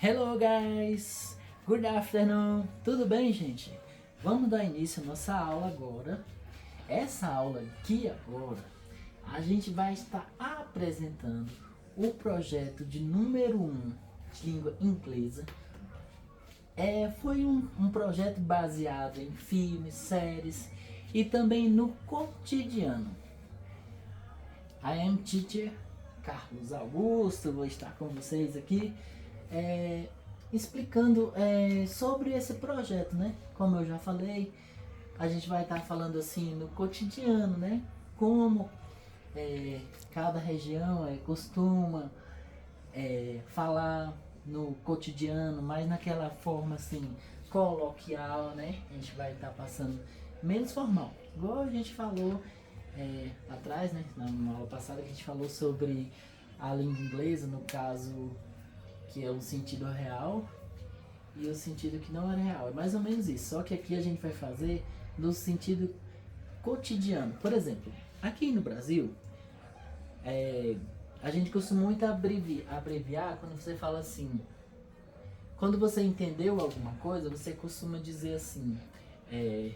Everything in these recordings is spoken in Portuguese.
Hello guys, good afternoon, tudo bem gente? Vamos dar início à nossa aula agora. Essa aula aqui agora, a gente vai estar apresentando o projeto de número 1 de língua inglesa. Foi um projeto baseado em filmes, séries e também no cotidiano. I am teacher Carlos Augusto, vou estar com vocês aqui explicando sobre esse projeto, né? Como eu já falei, a gente vai estar falando assim no cotidiano, né? Como cada região costuma falar no cotidiano, mas naquela forma assim coloquial, né? A gente vai estar passando menos formal, igual a gente falou atrás, né? Na aula passada que a gente falou sobre a língua inglesa, no caso que é o sentido real e o sentido que não é real. É mais ou menos isso, só que aqui a gente vai fazer no sentido cotidiano. Por exemplo, aqui no Brasil, a gente costuma muito abreviar quando você fala assim. Quando você entendeu alguma coisa, você costuma dizer assim, em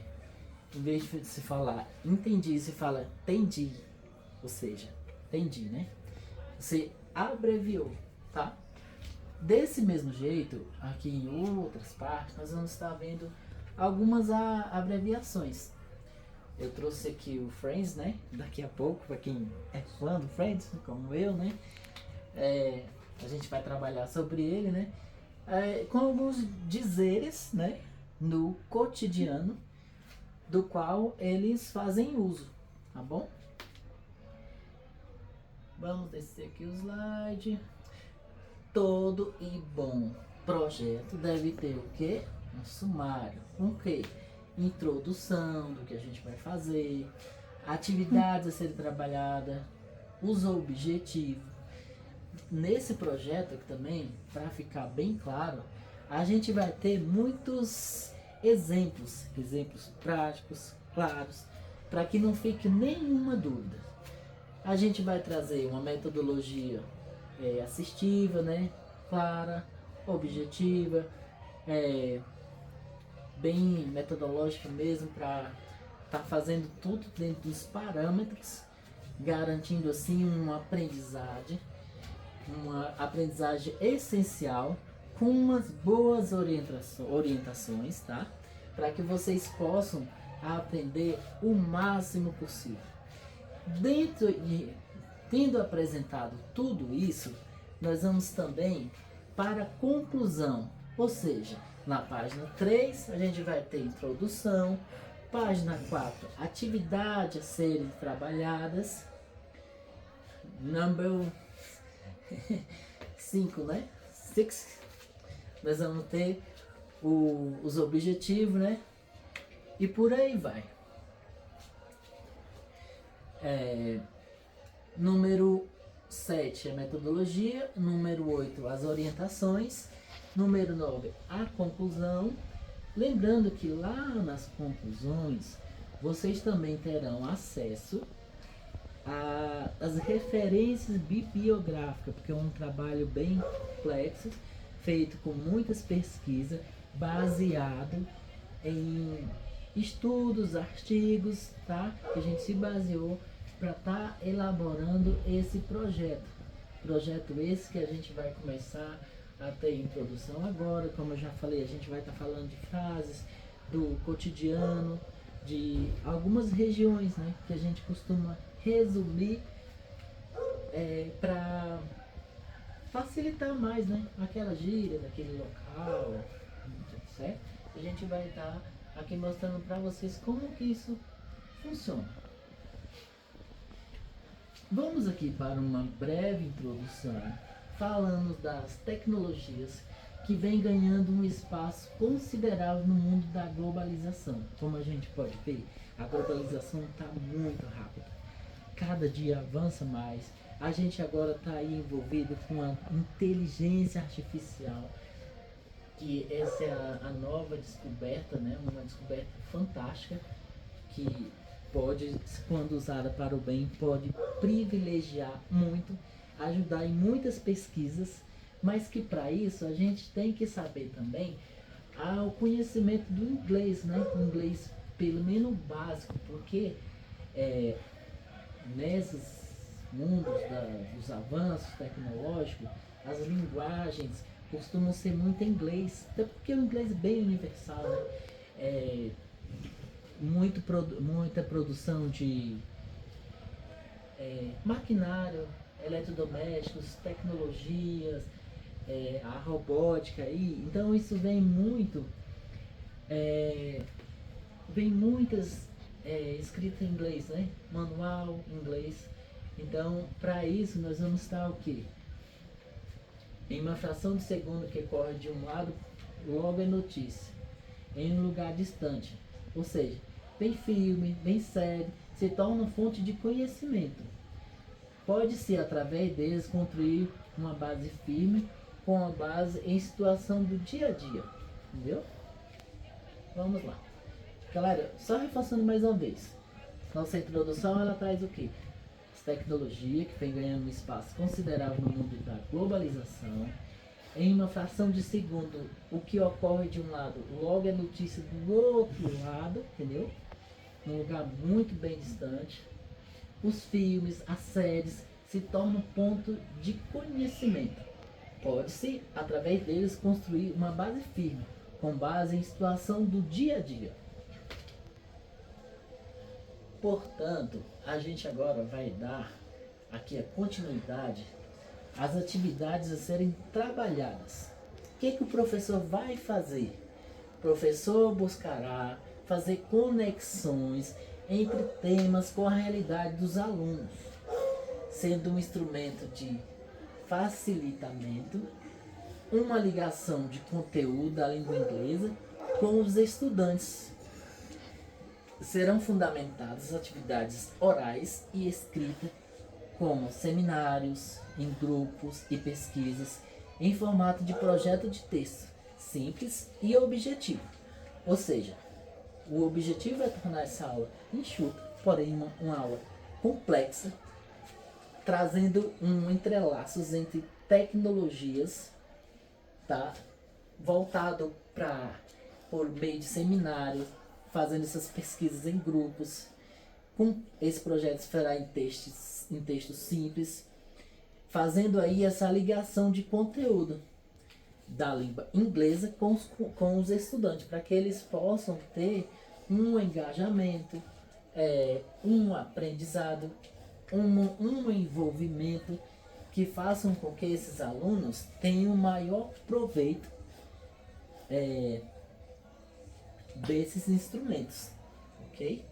vez de se falar entendi, você fala entendi, ou seja, entendi, né? Você abreviou, tá? Desse mesmo jeito, aqui em outras partes, nós vamos estar vendo algumas abreviações. Eu trouxe aqui o Friends, né? Daqui a pouco, para quem é fã do Friends, como eu, né? A gente vai trabalhar sobre ele, né? Com alguns dizeres, né? No cotidiano, do qual eles fazem uso, tá bom? Vamos descer aqui o slide. Todo e bom projeto deve ter o quê? Um sumário. Com o quê? Introdução do que a gente vai fazer, atividades a serem trabalhadas, os objetivos. Nesse projeto aqui também, para ficar bem claro, a gente vai ter muitos exemplos práticos, claros, para que não fique nenhuma dúvida. A gente vai trazer uma metodologia assistiva, né? Clara, objetiva, bem metodológica mesmo, para estar fazendo tudo dentro dos parâmetros, garantindo assim uma aprendizagem essencial, com umas boas orientações, tá? Para que vocês possam aprender o máximo possível. Tendo apresentado tudo isso, nós vamos também para a conclusão, ou seja, na página 3 a gente vai ter introdução, página 4, atividades a serem trabalhadas, number 5, né? 6, nós vamos ter os objetivos, né? E por aí vai. Número 7 é metodologia, número 8 as orientações, número 9 a conclusão. Lembrando que lá nas conclusões vocês também terão acesso às referências bibliográficas, porque é um trabalho bem complexo, feito com muitas pesquisas, baseado em estudos, artigos, tá? Que a gente se baseou para estar elaborando esse projeto. Projeto esse que a gente vai começar a ter introdução agora. Como eu já falei, a gente vai estar falando de frases do cotidiano, de algumas regiões, né? Que a gente costuma resumir para facilitar mais, né? Aquela gíria daquele local, certo? A gente vai estar aqui mostrando para vocês como que isso funciona. Vamos aqui para uma breve introdução, falando das tecnologias que vem ganhando um espaço considerável no mundo da globalização. Como a gente pode ver, a globalização está muito rápida. Cada dia avança mais. A gente agora está aí envolvido com a inteligência artificial, que essa é a nova descoberta, né? Uma descoberta fantástica que pode, quando usada para o bem, pode privilegiar muito, ajudar em muitas pesquisas, Mas que para isso a gente tem que saber também o conhecimento do inglês, né? O inglês pelo menos básico, porque nesses mundos dos avanços tecnológicos, as linguagens costumam ser muito em inglês, até porque o inglês é bem universal, né? Muita produção de maquinário, eletrodomésticos, tecnologias, a robótica aí, então isso vem muitas escritas em inglês, né? Manual em inglês. Então, para isso nós vamos estar o quê? Em uma fração de segundo que corre de um lado, logo é notícia, em um lugar distante. Ou seja, vem filme, vem série, se torna fonte de conhecimento. Pode-se, através deles, construir uma base firme com a base em situação do dia a dia. Entendeu? Vamos lá. Galera, só reforçando mais uma vez. Nossa introdução, ela traz o quê? As tecnologias que vem ganhando um espaço considerável no mundo da globalização. Em uma fração de segundo, o que ocorre de um lado, logo é notícia do outro lado, entendeu? Num lugar muito bem distante. Os filmes, as séries se tornam ponto de conhecimento. Pode-se, através deles, construir uma base firme, com base em situação do dia a dia. Portanto, a gente agora vai dar aqui a continuidade às atividades a serem trabalhadas. O que o professor vai fazer? O professor buscará fazer conexões entre temas com a realidade dos alunos, sendo um instrumento de facilitamento, uma ligação de conteúdo da língua inglesa com os estudantes. Serão fundamentadas atividades orais e escritas, como seminários, em grupos e pesquisas, em formato de projeto de texto, simples e objetivo. Ou seja, o objetivo é tornar essa aula enxuta, porém uma aula complexa, trazendo entrelaços entre tecnologias, tá? Voltado por meio de seminários, fazendo essas pesquisas em grupos. Com esse projeto será em textos simples, fazendo aí essa ligação de conteúdo da língua inglesa com os estudantes, para que eles possam ter um engajamento, um aprendizado, um envolvimento que façam com que esses alunos tenham maior proveito desses instrumentos, ok?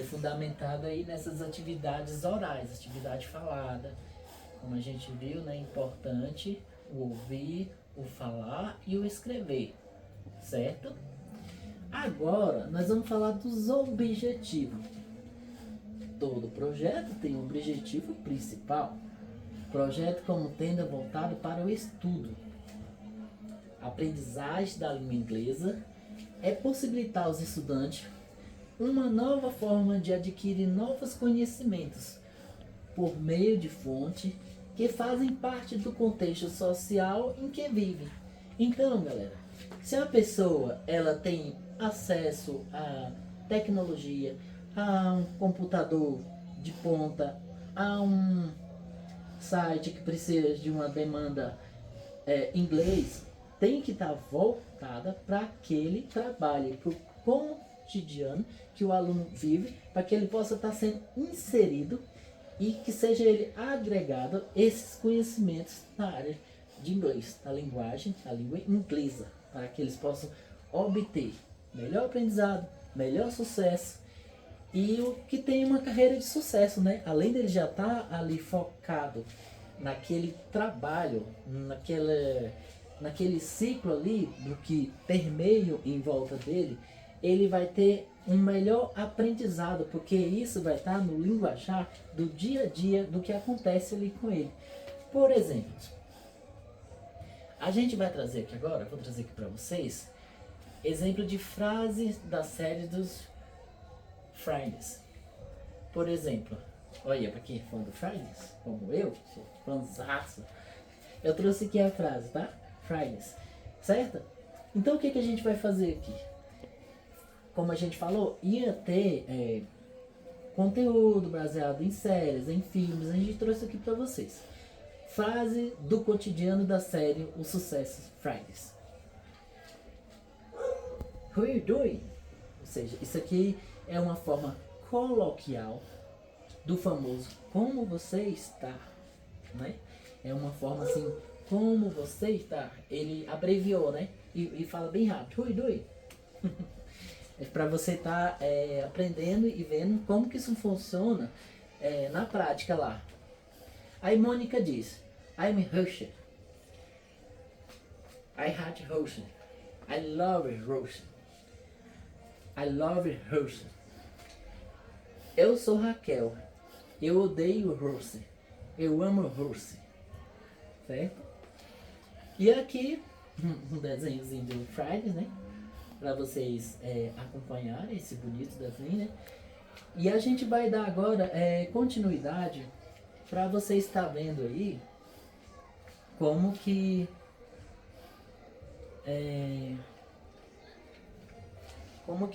Fundamentado aí nessas atividades orais, atividade falada, como a gente viu, né? Importante o ouvir, o falar e o escrever, certo? Agora nós vamos falar dos objetivos. Todo projeto tem um objetivo principal. Projeto como tenda voltado para o estudo. A aprendizagem da língua inglesa é possibilitar aos estudantes uma nova forma de adquirir novos conhecimentos por meio de fontes que fazem parte do contexto social em que vive. Então, galera, se a pessoa ela tem acesso à tecnologia, a um computador de ponta, a um site que precisa de uma demanda inglês, tem que estar voltada para aquele trabalho, para o cotidiano que o aluno vive, para que ele possa estar sendo inserido e que seja ele agregado esses conhecimentos na área de inglês, na linguagem, na língua inglesa, para que eles possam obter melhor aprendizado, melhor sucesso e o que tem uma carreira de sucesso, né? Além dele já estar ali focado naquele trabalho, naquele ciclo ali do que permeia em volta dele, ele vai ter um melhor aprendizado, porque isso vai estar no linguajar do dia a dia, do que acontece ali com ele. Por exemplo, a gente vai trazer aqui agora, vou trazer aqui para vocês, exemplo de frases da série dos Friends. Por exemplo, olha, para quem é fã do Friends, como eu, sou fãzaço, Eu trouxe aqui a frase, tá? Fridays, certo? Então o que a gente vai fazer aqui? Como a gente falou, ia ter conteúdo baseado em séries, em filmes. A gente trouxe aqui para vocês. Frase do cotidiano da série O Sucesso Fridays. How are you doing? Ou seja, isso aqui é uma forma coloquial do famoso como você está, né? É uma forma assim, como você está. Ele abreviou, né? E fala bem rápido. How are you doing? É para você estar aprendendo e vendo como que isso funciona na prática lá. Aí Mônica diz, I'm Russian. I hate Russian. I love Russian. I love Russian. Eu sou Raquel. Eu odeio Rússia. Eu amo Rússia. Certo? E aqui, um desenhozinho do Fridays, né? Para vocês acompanharem esse bonito desenho, né? E a gente vai dar agora continuidade para você estar vendo aí como que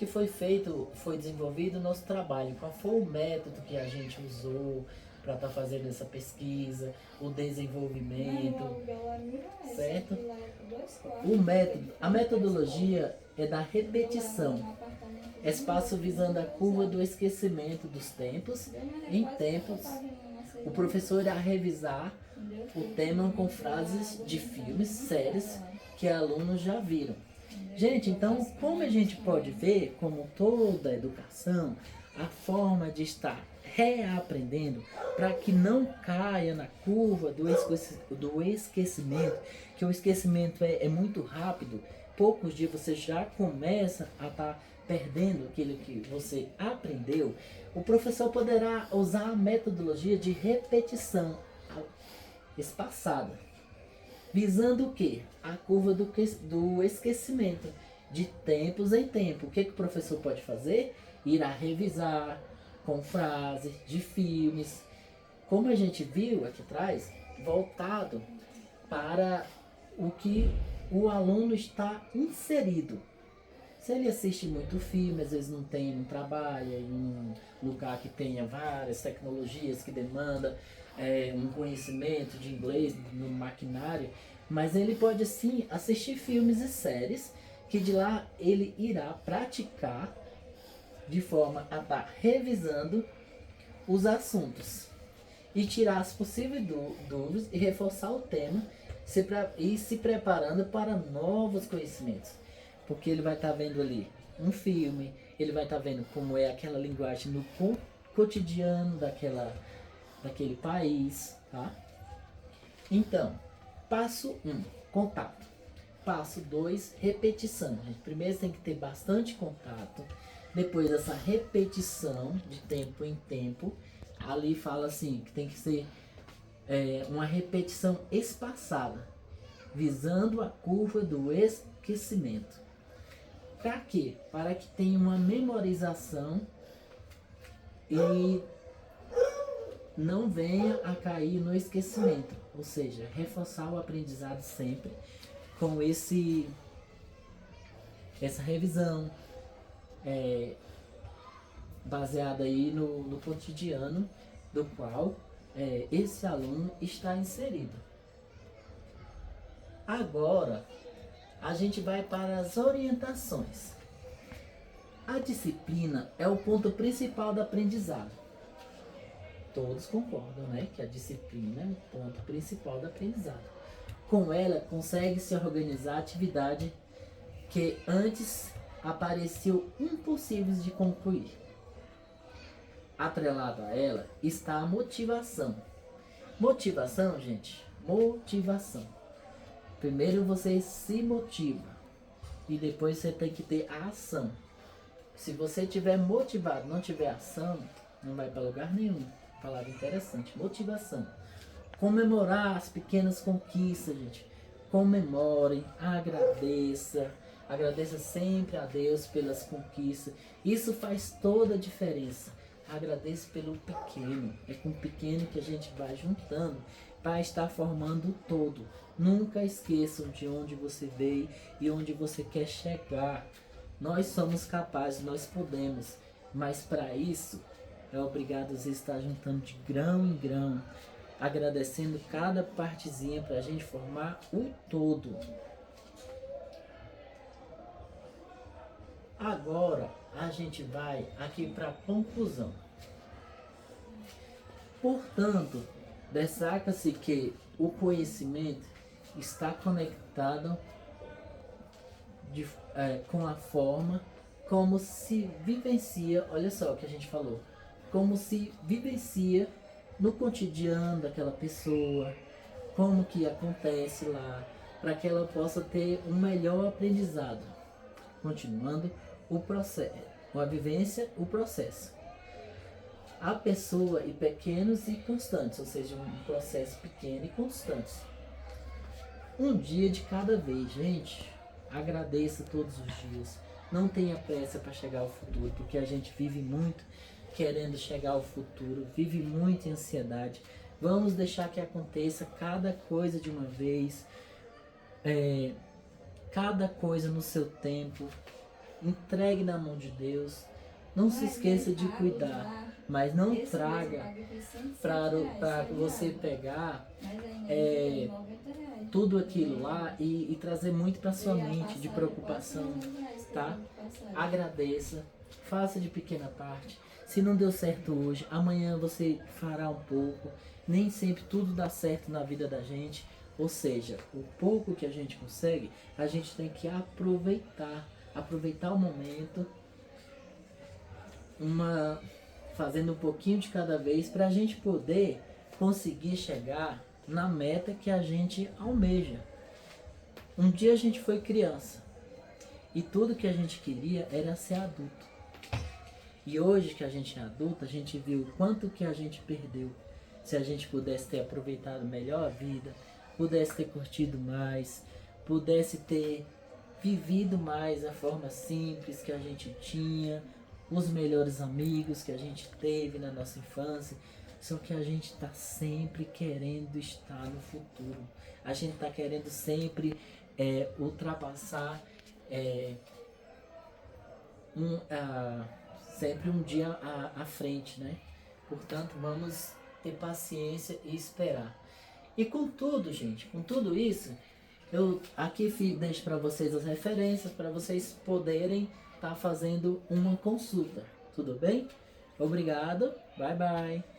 foi desenvolvido o nosso trabalho, qual foi o método que a gente usou para estar fazendo essa pesquisa, o desenvolvimento, certo? O método, a metodologia é da repetição, espaço visando a curva do esquecimento dos tempos em tempos. O professor irá revisar o tema com frases de filmes, séries que alunos já viram. Gente, então, como a gente pode ver, como toda educação, a forma de estar reaprendendo para que não caia na curva do esquecimento, que o esquecimento é muito rápido, poucos dias você já começa a estar perdendo aquilo que você aprendeu, o professor poderá usar a metodologia de repetição espaçada, visando o quê? A curva do esquecimento, de tempos em tempo. O que o professor pode fazer? Irá revisar com frases de filmes, como a gente viu aqui atrás, voltado para o que o aluno está inserido. Se ele assiste muito filme, às vezes não trabalha em um lugar que tenha várias tecnologias que demanda um conhecimento de inglês no maquinário, mas ele pode sim assistir filmes e séries que de lá ele irá praticar de forma a estar revisando os assuntos e tirar as possíveis dúvidas e reforçar o tema e se preparando para novos conhecimentos. Porque ele vai estar vendo ali um filme, ele vai estar vendo como é aquela linguagem no cotidiano daquele país, tá? Então, passo 1, contato. Passo 2, repetição. Primeiro tem que ter bastante contato. Depois dessa repetição de tempo em tempo, ali fala assim, que tem que ser uma repetição espaçada, visando a curva do esquecimento. Para quê? Para que tenha uma memorização e não venha a cair no esquecimento. Ou seja, reforçar o aprendizado sempre com essa revisão baseada aí no cotidiano do qual esse aluno está inserido. Agora, a gente vai para as orientações. A disciplina é o ponto principal do aprendizado. Todos concordam, né, que a disciplina é o ponto principal do aprendizado. Com ela, consegue-se organizar a atividade que antes apareceu impossíveis de concluir. Atrelado a ela está a motivação. Motivação, gente, motivação. Primeiro você se motiva e depois você tem que ter a ação. Se você estiver motivado, não tiver ação, não vai para lugar nenhum. Palavra interessante, motivação. Comemorar as pequenas conquistas, gente. Comemorem, agradeça. Agradeça sempre a Deus pelas conquistas. Isso faz toda a diferença. Agradeça pelo pequeno. É com o pequeno que a gente vai juntando para estar formando o todo. Nunca esqueçam de onde você veio e onde você quer chegar. Nós somos capazes, nós podemos, mas para isso é obrigado a estar juntando de grão em grão, agradecendo cada partezinha para a gente formar o todo. Agora a gente vai aqui para a conclusão. Portanto, destaca-se que o conhecimento está conectado com a forma como se vivencia, olha só o que a gente falou, como se vivencia no cotidiano daquela pessoa, como que acontece lá, para que ela possa ter um melhor aprendizado. Continuando o processo, a vivência, o processo. A pessoa e pequenos e constantes, ou seja, um processo pequeno e constante. Um dia de cada vez, gente. Agradeça todos os dias. Não tenha pressa para chegar ao futuro, porque a gente vive muito querendo chegar ao futuro, vive muito em ansiedade. Vamos deixar que aconteça cada coisa de uma vez, cada coisa no seu tempo. Entregue na mão de Deus. Não se esqueça de cuidar, mas não traga para você pegar tudo aquilo lá e trazer muito para sua mente de preocupação, tá? Agradeça, faça de pequena parte. Se não deu certo hoje, amanhã você fará um pouco. Nem sempre tudo dá certo na vida da gente. Ou seja, o pouco que a gente consegue, a gente tem que aproveitar o momento, fazendo um pouquinho de cada vez para a gente poder conseguir chegar na meta que a gente almeja. Um dia a gente foi criança e tudo que a gente queria era ser adulto. E hoje que a gente é adulto, a gente viu o quanto que a gente perdeu. Se a gente pudesse ter aproveitado melhor a vida, pudesse ter curtido mais, pudesse ter vivido mais a forma simples que a gente tinha, os melhores amigos que a gente teve na nossa infância. Só que a gente está sempre querendo estar no futuro. A gente está querendo sempre ultrapassar sempre um dia à frente, né? Portanto, vamos ter paciência e esperar. E com tudo, gente, com tudo isso, eu aqui deixo para vocês as referências para vocês poderem estar fazendo uma consulta. Tudo bem? Obrigado. Bye, bye.